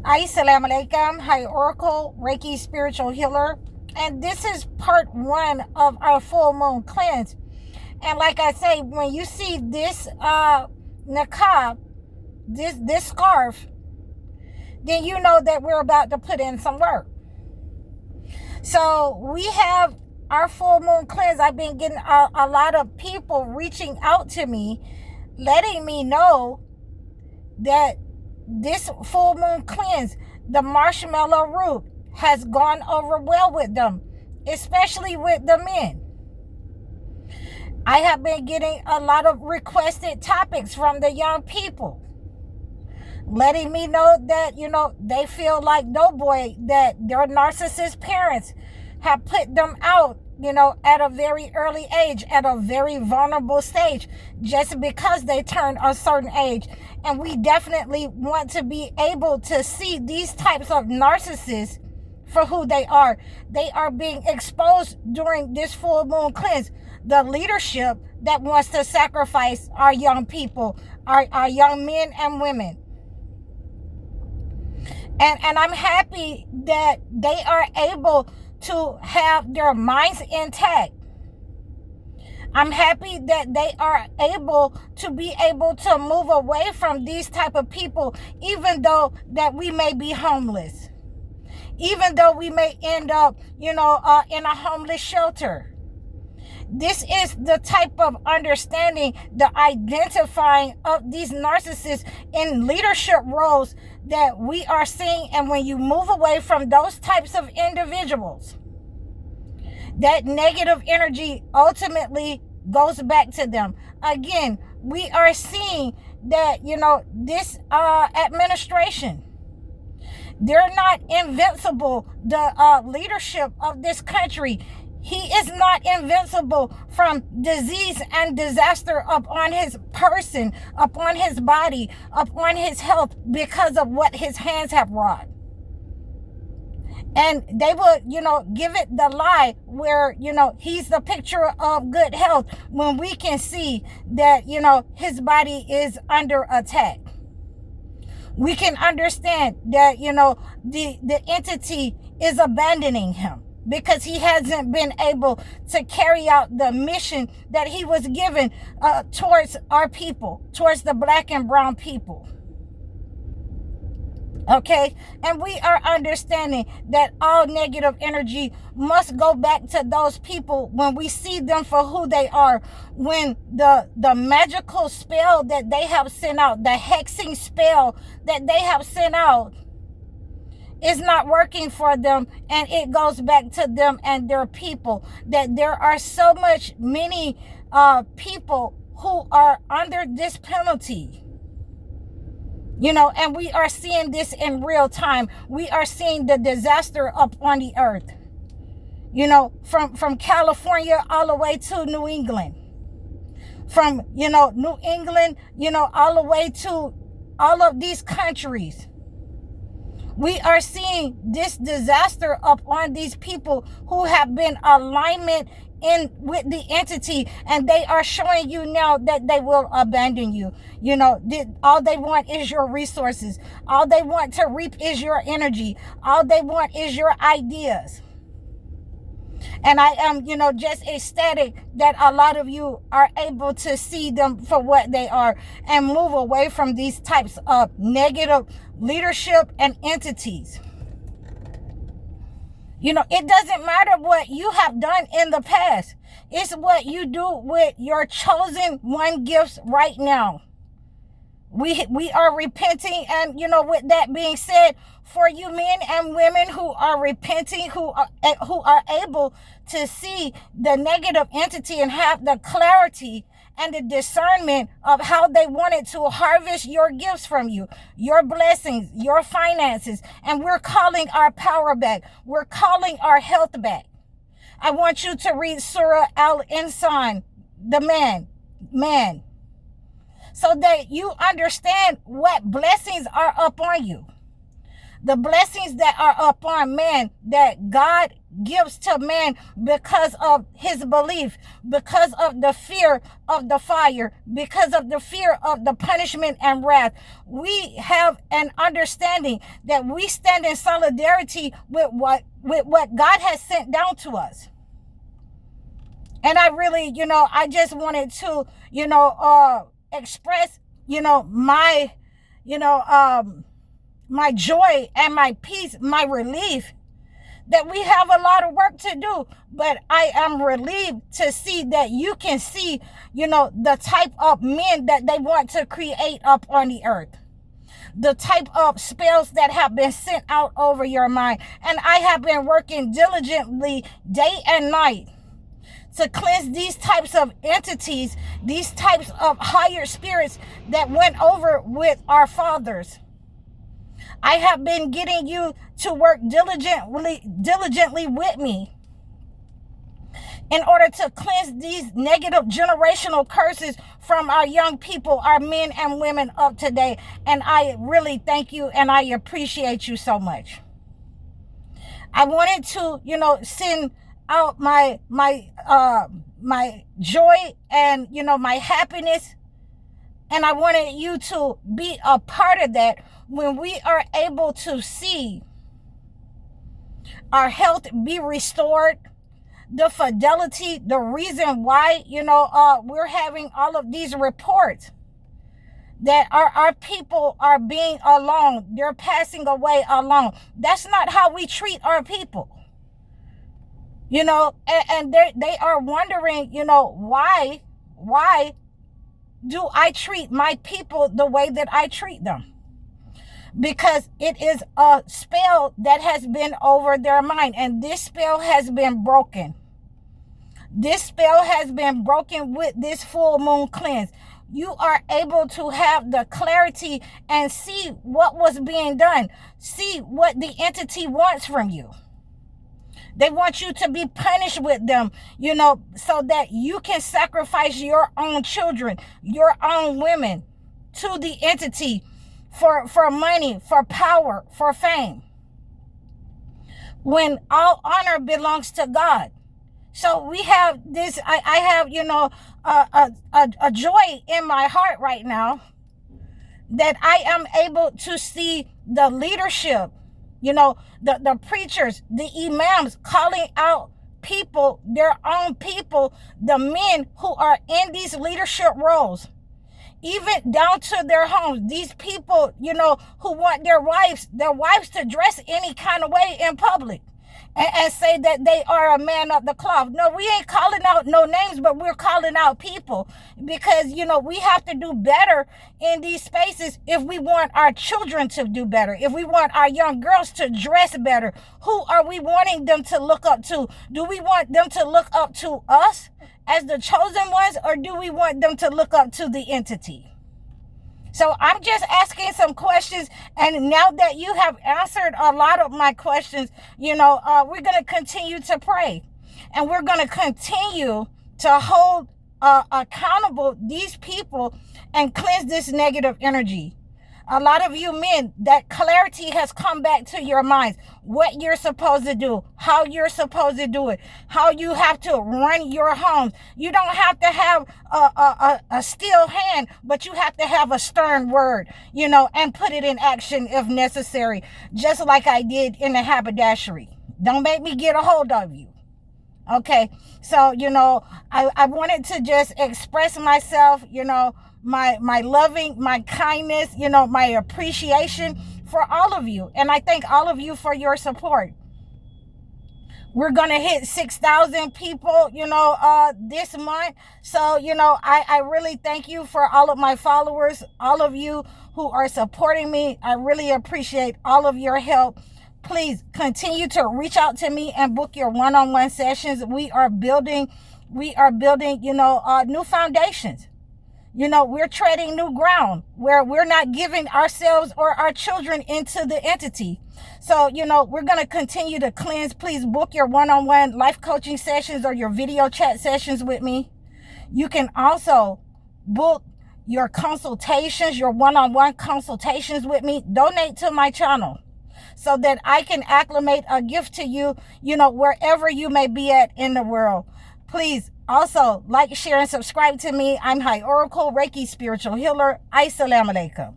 Assalamu alaikum. Hi, Oracle, Reiki spiritual healer. And this is part 1 of our full moon cleanse. And like I say, when you see this niqab, this scarf, then you know that we're about to put in some work. So we have our full moon cleanse. I've been getting a lot of people reaching out to me, letting me know that this full moon cleanse, the marshmallow root, has gone over well with them, especially with the men. I have been getting a lot of requested topics from the young people, letting me know that, they feel like doughboy, that their narcissist parents have put them out, at a very early age, at a very vulnerable stage, just because they turn a certain age. And we definitely want to be able to see these types of narcissists for who they are. They are being exposed during this full moon cleanse. The leadership that wants to sacrifice our young people, our young men and women. And I'm happy that they are able to have their minds intact. I'm happy that they are able to move away from these type of people, even though that we may be homeless, even though we may end up, in a homeless shelter. This is the type of understanding, the identifying of these narcissists in leadership roles that we are seeing. And when you move away from those types of individuals, that negative energy ultimately goes back to them. Again, we are seeing that, this administration, they're not invincible. The leadership of this country, he is not invincible from disease and disaster upon his person, upon his body, upon his health, because of what his hands have wrought. And they will, give it the lie where, he's the picture of good health, when we can see that, his body is under attack. We can understand that, the entity is abandoning him, because he hasn't been able to carry out the mission that he was given towards our people, towards the black and brown people. Okay? And we are understanding that all negative energy must go back to those people when we see them for who they are. When the magical spell that they have sent out, the hexing spell that they have sent out, is not working for them, and it goes back to them and their people. That there are so many people who are under this penalty, and we are seeing this in real time. We are seeing the disaster up on the earth, from California all the way to New England, from New England, all the way to all of these countries. We are seeing this disaster upon these people who have been alignment in with the entity, and they are showing you now that they will abandon you. All they want is your resources. All they want to reap is your energy. All they want is your ideas. And I am, just ecstatic that a lot of you are able to see them for what they are and move away from these types of negative leadership and entities. It doesn't matter what you have done in the past. It's what you do with your chosen one gifts right now. We are repenting, and with that being said, for you men and women who are repenting, who are able to see the negative entity and have the clarity and the discernment of how they wanted to harvest your gifts from you, your blessings, your finances, and we're calling our power back. We're calling our health back. I want you to read Surah Al-Insan, the man, so that you understand what blessings are upon you. The blessings that are upon man, that God gives to man because of his belief, because of the fear of the fire, because of the fear of the punishment and wrath. We have an understanding that we stand in solidarity with what God has sent down to us. And I really, I just wanted to, express, my, my joy and my peace, my relief, that we have a lot of work to do. But I am relieved to see that you can see, the type of men that they want to create up on the earth, the type of spells that have been sent out over your mind. And I have been working diligently day and night to cleanse these types of entities, these types of higher spirits that went over with our fathers. I have been getting you to work diligently with me in order to cleanse these negative generational curses from our young people, our men and women of today. And I really thank you and I appreciate you so much. I wanted to, send out my joy and, my happiness. And I wanted you to be a part of that when we are able to see our health be restored, the fidelity, the reason why, we're having all of these reports that our people are being alone, they're passing away alone. That's not how we treat our people. And they are wondering, why do I treat my people the way that I treat them? Because it is a spell that has been over their mind, and this spell has been broken. This spell has been broken with this full moon cleanse. You are able to have the clarity and see what was being done. See what the entity wants from you. They want you to be punished with them, so that you can sacrifice your own children, your own women to the entity for money, for power, for fame, when all honor belongs to God. So we have this, I have, a joy in my heart right now that I am able to see the leadership, the preachers, the imams calling out people, their own people, the men who are in these leadership roles, even down to their homes. These people, who want their wives to dress any kind of way in public and say that they are a man of the cloth. No, we ain't calling out no names, but we're calling out people because, we have to do better in these spaces if we want our children to do better, if we want our young girls to dress better. Who are we wanting them to look up to? Do we want them to look up to us as the chosen ones, or do we want them to look up to the entity? So I'm just asking some questions, and now that you have answered a lot of my questions, we're going to continue to pray, and we're going to continue to hold accountable these people and cleanse this negative energy. A lot of you men, that clarity has come back to your minds. What you're supposed to do, how you're supposed to do it, how you have to run your homes. You don't have to have a steel hand, but you have to have a stern word, and put it in action if necessary, just like I did in the haberdashery. Don't make me get a hold of you. Okay, so, I wanted to just express myself, my loving, my kindness, my appreciation for all of you. And I thank all of you for your support. We're going to hit 6,000 people, this month. So, I really thank you for all of my followers, all of you who are supporting me. I really appreciate all of your help. Please continue to reach out to me and book your one-on-one sessions. We are building, new foundations. We're treading new ground where we're not giving ourselves or our children into the entity. So, we're going to continue to cleanse. Please book your one-on-one life coaching sessions or your video chat sessions with me. You can also book your consultations, your one-on-one consultations with me. Donate to my channel. so that I can acclimate a gift to you, wherever you may be at in the world. Please also like, share, and subscribe to me. I'm High Oracle, Reiki spiritual healer. Assalamu alaikum.